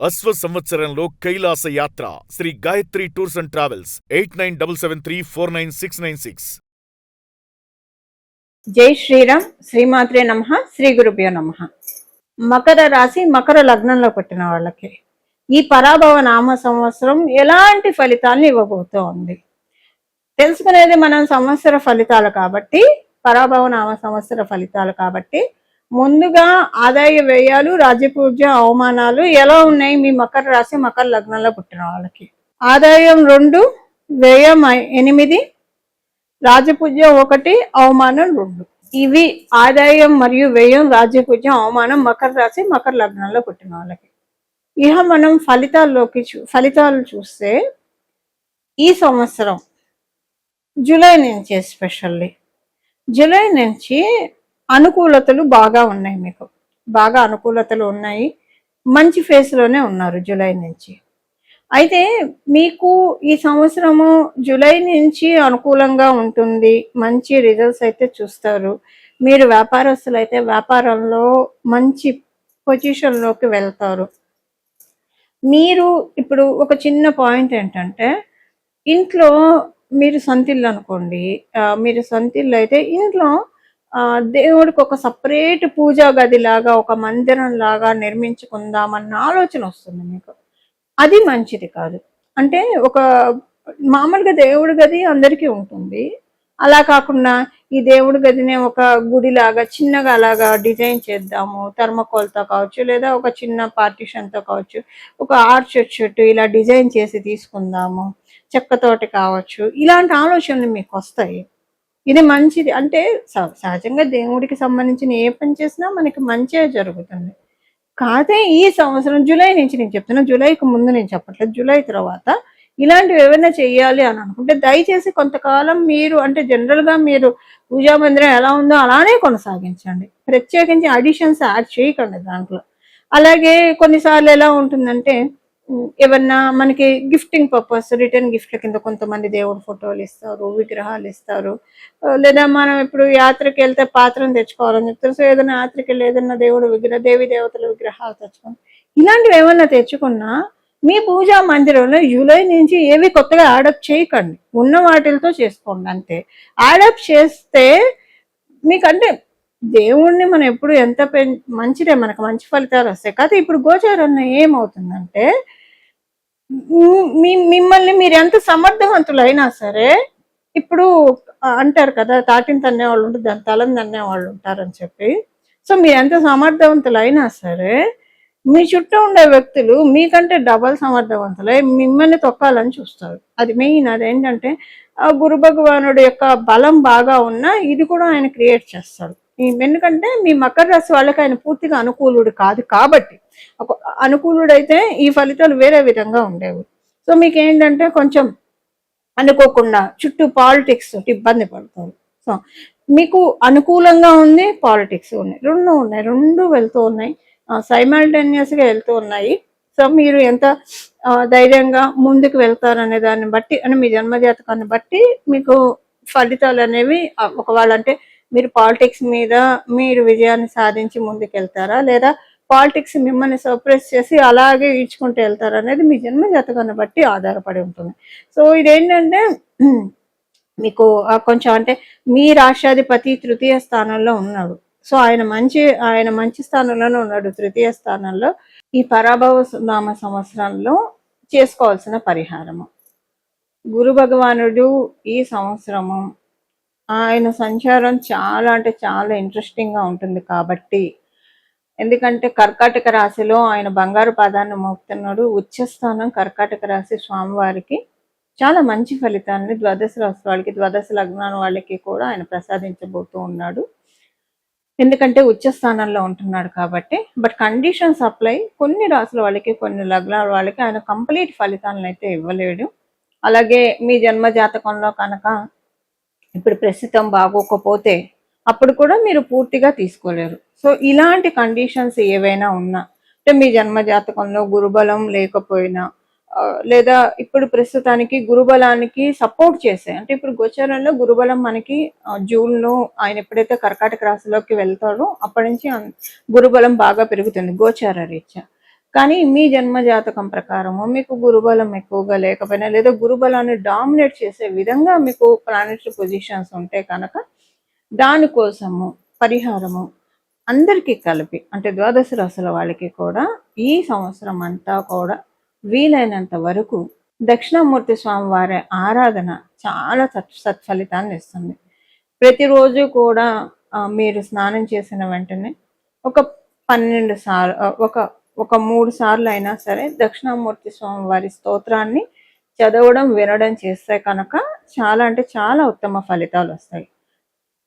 అశ్వ సంవత్సరంలో కైలాస యాత్ర Sri Gayatri tours and travels 8977349696. జై శ్రీరామ్. శ్రీమాత్రే నమః. శ్రీ గురుభ్యో నమః. మకర రాశి మకర లగ్నంలో పుట్టిన వాళ్ళకి ఈ పరాభవ నామ సంవత్సరం ఎలాంటి ఫలితాలను ఇవ్వబోతోంది తెలుసుకునేది మనం సంవత్సర ఫలితాలు కాబట్టి, పరాభవ నామ సంవత్సర ఫలితాలు కాబట్టి ముందుగా ఆదాయ వ్యయాలు, రాజ్యపూజ్య అవమానాలు ఎలా ఉన్నాయి మీ మకర రాశి మకర లగ్నంలో పుట్టిన వాళ్ళకి? ఆదాయం 2, వ్యయం 8, రాజపూజ్యం 1, అవమానం 2. ఇవి ఆదాయం మరియు వ్యయం, రాజ్యపూజ్యం, అవమానం మకర రాశి మకర లగ్నంలో పుట్టిన వాళ్ళకి. ఇక మనం ఫలితాలు చూస్తే ఈ సంవత్సరం జూలై నుంచి, ఎస్పెషల్లీ జూలై నుంచి అనుకూలతలు బాగా ఉన్నాయి. మీకు బాగా అనుకూలతలు ఉన్నాయి, మంచి ఫేస్లోనే ఉన్నారు జూలై నుంచి. అయితే మీకు ఈ సంవత్సరము జూలై నుంచి అనుకూలంగా ఉంటుంది, మంచి రిజల్ట్స్ అయితే చూస్తారు. మీరు వ్యాపారస్తులు అయితే వ్యాపారంలో మంచి పొజిషన్లోకి వెళ్తారు. మీరు ఇప్పుడు ఒక చిన్న పాయింట్ ఏంటంటే, ఇంట్లో మీరు సొంతిల్లు అనుకోండి, మీరు సొంతిల్లు అయితే ఇంట్లో దేవుడికి ఒక సపరేట్ పూజా గది లాగా, ఒక మందిరం లాగా నిర్మించుకుందామన్న ఆలోచన వస్తుంది మీకు. అది మంచిది కాదు. అంటే ఒక మామూలుగా దేవుడి గది అందరికీ ఉంటుంది, అలా కాకుండా ఈ దేవుడి గదినే ఒక గుడిలాగా చిన్నగా అలాగా డిజైన్ చేద్దాము, థర్మకోల్తో కావచ్చు, లేదా ఒక చిన్న పార్టిషన్తో కావచ్చు, ఒక ఆర్చ్ చెట్టు ఇలా డిజైన్ చేసి తీసుకుందాము, చెక్కతోటి కావచ్చు, ఇలాంటి ఆలోచనలు మీకు వస్తాయి. ఇది మంచిది. అంటే సహజంగా దేవుడికి సంబంధించిన ఏ పని చేసినా మనకి మంచిగా జరుగుతుంది. కాదే ఈ సంవత్సరం జూలై నుంచి నేను చెప్తున్నా, జూలైకి ముందు నేను చెప్పట్లేదు, జూలై తర్వాత ఇలాంటివి ఏమైనా చేయాలి అని అనుకుంటే దయచేసి కొంతకాలం మీరు, అంటే జనరల్గా మీరు పూజా మందిరం ఎలా ఉందో అలానే కొనసాగించండి, ప్రత్యేకించి అడిషన్స్ యాడ్ చేయకండి దాంట్లో. అలాగే కొన్నిసార్లు ఎలా ఉంటుందంటే, ఏమన్నా మనకి గిఫ్టింగ్ పర్పస్, రిటర్న్ గిఫ్ట్ల కింద కొంతమంది దేవుడు ఫోటోలు ఇస్తారు, విగ్రహాలు ఇస్తారు, లేదా మనం ఇప్పుడు యాత్రకి వెళ్తే పాత్రను తెచ్చుకోవాలని చెప్తారు. సో ఏదైనా యాత్రకి వెళ్ళి ఏదైనా దేవి దేవతల విగ్రహాలు తెచ్చుకోండి. ఇలాంటివి ఏమన్నా తెచ్చుకున్నా మీ పూజా మందిరంలో జూలై నుంచి ఏవి కొత్తగా యాడప్ చేయకండి, ఉన్న వాటితో చేసుకోండి అంతే. యాడప్ చేస్తే మీకంటే దేవుణ్ణి మనం ఎప్పుడు ఎంత మంచిదే, మనకు మంచి ఫలితాలు వస్తాయి. కాదు ఇప్పుడు గోచారం ఏమవుతుందంటే, మిమ్మల్ని మీరు ఎంత సమర్థవంతులైనా సరే, ఇప్పుడు అంటారు కదా, తాటిని తన్నే వాళ్ళు ఉంటారు, దాని తలని తన్నే వాళ్ళు ఉంటారని చెప్పి. సో మీరు ఎంత సమర్థవంతులైనా సరే మీ చుట్టూ ఉండే వ్యక్తులు మీకంటే డబల్ సమర్థవంతులై మిమ్మల్ని తొక్కాలని చూస్తారు. అది మెయిన్. అదేంటంటే గురు భగవానుడు యొక్క బలం బాగా ఉన్నా ఇది కూడా ఆయన క్రియేట్ చేస్తాడు. ఎందుకంటే మీ మకర రాశి వాళ్ళకి ఆయన పూర్తిగా అనుకూలుడు కాదు కాబట్టి, అనుకూలుడైతే ఈ ఫలితాలు వేరే విధంగా ఉండేవి. సో మీకు ఏంటంటే కొంచెం అనుకోకుండా చుట్టూ పాలిటిక్స్ తోటి ఇబ్బంది పడతారు. సో మీకు అనుకూలంగా ఉంది, పాలిటిక్స్ ఉన్నాయి, రెండు వెళ్తూ ఉన్నాయి, సైమల్టేనియస్గా వెళ్తూ ఉన్నాయి. సో మీరు ఎంత ధైర్యంగా ముందుకు వెళ్తారనే దాన్ని బట్టి, అంటే మీ జన్మజాతకాన్ని బట్టి మీకు ఫలితాలు అనేవి ఒకవేళ అంటే మీరు పాలిటిక్స్ మీద మీరు విజయాన్ని సాధించి ముందుకు వెళ్తారా, లేదా పాలిటిక్స్ మిమ్మల్ని సర్ప్రైజ్ చేసి అలాగే ఈడ్చుకుంటూ వెళ్తారా అనేది మీ జన్మ జాతకాన్ని బట్టి ఆధారపడి ఉంటుంది. సో ఇదేంటంటే మీకు కొంచెం అంటే మీ రాష్ట్రాధిపతి తృతీయ స్థానంలో ఉన్నాడు. సో ఆయన మంచి స్థానంలోనే ఉన్నాడు, తృతీయ స్థానంలో. ఈ పరాభవ నామ సంవత్సరంలో చేసుకోవాల్సిన పరిహారము, గురు భగవానుడు ఈ సంవత్సరము ఆయన సంచారం చాలా అంటే చాలా ఇంట్రెస్టింగ్గా ఉంటుంది. కాబట్టి ఎందుకంటే కర్కాటక రాశిలో ఆయన బంగారు పాదాన్ని మోపుతున్నాడు. ఉచ్చస్థానం కర్కాటక రాశి స్వామివారికి చాలా మంచి ఫలితాన్ని ద్వాదశ రాశి వాళ్ళకి, ద్వాదశ లగ్నాల వాళ్ళకి కూడా ఆయన ప్రసాదించబోతూ ఉన్నాడు. ఎందుకంటే ఉచ్చస్థానంలో ఉంటున్నాడు కాబట్టి. But conditions apply. కొన్ని రాశుల వాళ్ళకి, కొన్ని లగ్నాల వాళ్ళకి ఆయన కంప్లీట్ ఫలితాలను అయితే ఇవ్వలేడు. అలాగే మీ జన్మ జాతకంలో కనుక ఇప్పుడు ప్రస్తుతం బాగోకపోతే అప్పుడు కూడా మీరు పూర్తిగా తీసుకోలేరు. సో ఇలాంటి కండిషన్స్ ఏవైనా ఉన్నా, అంటే మీ జన్మ జాతకంలో గురుబలం లేకపోయినా, లేదా ఇప్పుడు ప్రస్తుతానికి గురుబలానికి సపోర్ట్ చేసే, అంటే ఇప్పుడు గోచారంలో గురుబలం మనకి జూన్లో ఆయన ఎప్పుడైతే కర్కాటక రాశిలోకి వెళ్తాడో అప్పటి నుంచి గురుబలం బాగా పెరుగుతుంది గోచార రీత్యా. కానీ మీ జన్మ జాతకం ప్రకారము మీకు గురుబలం ఎక్కువగా లేకపోయినా లేదా గురుబలాన్ని డామినేట్ చేసే విధంగా మీకు ప్లానెటరీ పొజిషన్స్ ఉంటే కనుక దానికోసము పరిహారము అందరికీ కలిపి అంటే ద్వాదశ రాశుల వాళ్ళకి కూడా ఈ సంవత్సరం అంతా కూడా వీలైనంత వరకు దక్షిణామూర్తి స్వామి వారి ఆరాధన చాలా సత్ఫలితాన్ని ఇస్తుంది. ప్రతిరోజు కూడా మీరు స్నానం చేసిన వెంటనే ఒక 12 సార్లు ఒక 3 సార్లు అయినా సరే దక్షిణామూర్తి స్వామి వారి స్తోత్రాన్ని చదవడం వినడం చేస్తే కనుక చాలా అంటే చాలా ఉత్తమ ఫలితాలు వస్తాయి.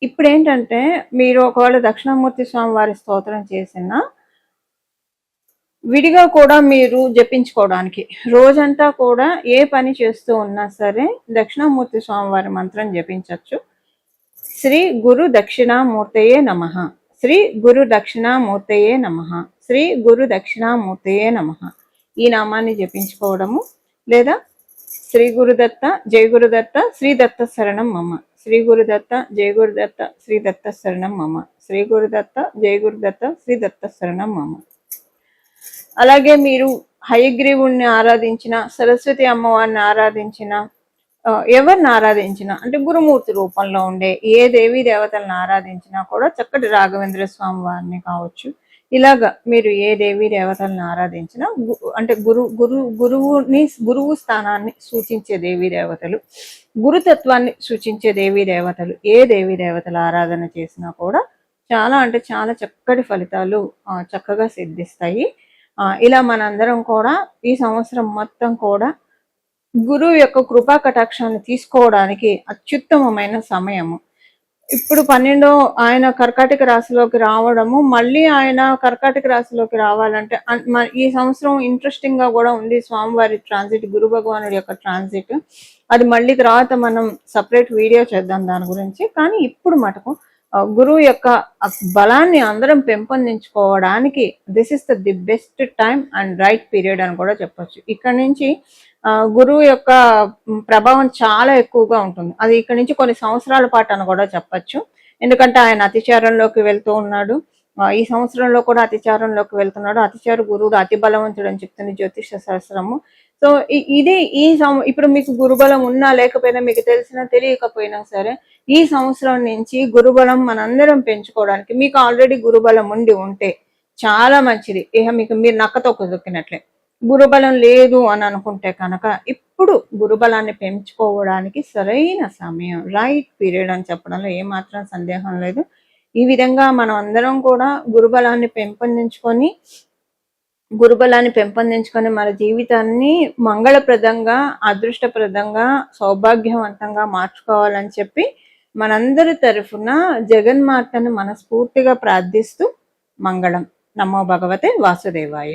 ఇప్పుడు ఏంటంటే మీరు ఒకవేళ దక్షిణామూర్తి స్వామి వారి స్తోత్రం చేసిన విడిగా కూడా మీరు జపించుకోవడానికి రోజంతా కూడా ఏ పని చేస్తూ ఉన్నా సరే దక్షిణామూర్తి స్వామి వారి మంత్రం జపించవచ్చు. శ్రీ గురు దక్షిణామూర్తయే నమః, శ్రీ గురు దక్షిణామూర్తయే నమః, శ్రీ గురు దక్షిణామూర్తయే నమః ఈ నామాన్ని జపించుకోవడము. లేదా శ్రీ గురుదత్త జయ గురుదత్త శ్రీ దత్త శరణం మమ, శ్రీ గురుదత్త జయ గురుదత్త శ్రీ దత్త శరణం మమ, శ్రీ గురుదత్త జయ గురుదత్త శ్రీ దత్త శరణం మమ. అలాగే మీరు హయగ్రీవుణ్ణి ఆరాధించిన, సరస్వతి అమ్మవారిని ఆరాధించిన, ఎవరిని ఆరాధించినా అంటే గురుమూర్తి రూపంలో ఉండే ఏ దేవీ దేవతలను ఆరాధించినా కూడా చక్కటి రాఘవేంద్ర స్వామి వారిని కావచ్చు, ఇలాగా మీరు ఏ దేవీ దేవతలను ఆరాధించినా అంటే గురువు స్థానాన్ని సూచించే దేవీ దేవతలు, గురుతత్వాన్ని సూచించే దేవీ దేవతలు ఏ దేవీ దేవతల ఆరాధన చేసినా కూడా చాలా అంటే చాలా చక్కటి ఫలితాలు చక్కగా సిద్ధిస్తాయి. ఇలా మనందరం కూడా ఈ సంవత్సరం మొత్తం కూడా గురువు యొక్క కృపా కటాక్షాన్ని తీసుకోవడానికి అత్యుత్తమమైన సమయము. ఇప్పుడు 12 ఆయన కర్కాటక రాశిలోకి రావడము, మళ్ళీ ఆయన కర్కాటక రాశిలోకి రావాలంటే ఈ సంవత్సరం ఇంట్రెస్టింగ్ గా కూడా ఉంది స్వామివారి ట్రాన్సిట్, గురు భగవానుడి యొక్క ట్రాన్సిట్. అది మళ్ళీ తర్వాత మనం సపరేట్ వీడియో చేద్దాం దాని గురించి. కానీ ఇప్పుడు మటుకు గురువు యొక్క బలాన్ని అందరం పెంపొందించుకోవడానికి this is the best time and right period అని కూడా చెప్పొచ్చు. ఇక్కడ నుంచి గురువు యొక్క ప్రభావం చాలా ఎక్కువగా ఉంటుంది. అది ఇక్కడ నుంచి కొన్ని సంవత్సరాల పాటు అని కూడా చెప్పచ్చు. ఎందుకంటే ఆయన అతిచారంలోకి వెళ్తూ ఉన్నాడు. ఈ సంవత్సరంలో కూడా అతిచారంలోకి వెళ్తున్నాడు. అతిచార గురువుడు అతి బలవంతుడు అని చెప్తుంది జ్యోతిష శాస్త్రము. సో ఇది ఇప్పుడు మీకు గురుబలం ఉన్నా లేకపోయినా, మీకు తెలిసినా తెలియకపోయినా సరే, ఈ సంవత్సరం నుంచి గురుబలం మనందరం పెంచుకోవడానికి మీకు ఆల్రెడీ గురుబలం ఉంటే చాలా మంచిది. ఇక మీకు మీరు నక్కతో కుదుకినట్లే. గురుబలం లేదు అని అనుకుంటే కనుక ఇప్పుడు గురుబలాన్ని పెంచుకోవడానికి సరైన సమయం, రైట్ పీరియడ్ అని చెప్పడంలో ఏమాత్రం సందేహం లేదు. ఈ విధంగా మనం అందరం కూడా గురుబలాన్ని పెంపొందించుకొని మన జీవితాన్ని మంగళప్రదంగా, అదృష్టప్రదంగా, సౌభాగ్యవంతంగా మార్చుకోవాలని చెప్పి మనందరి తరఫున జగన్మాతను మనస్ఫూర్తిగా ప్రార్థిస్తూ మంగళం. నమో భగవతే వాసుదేవాయ.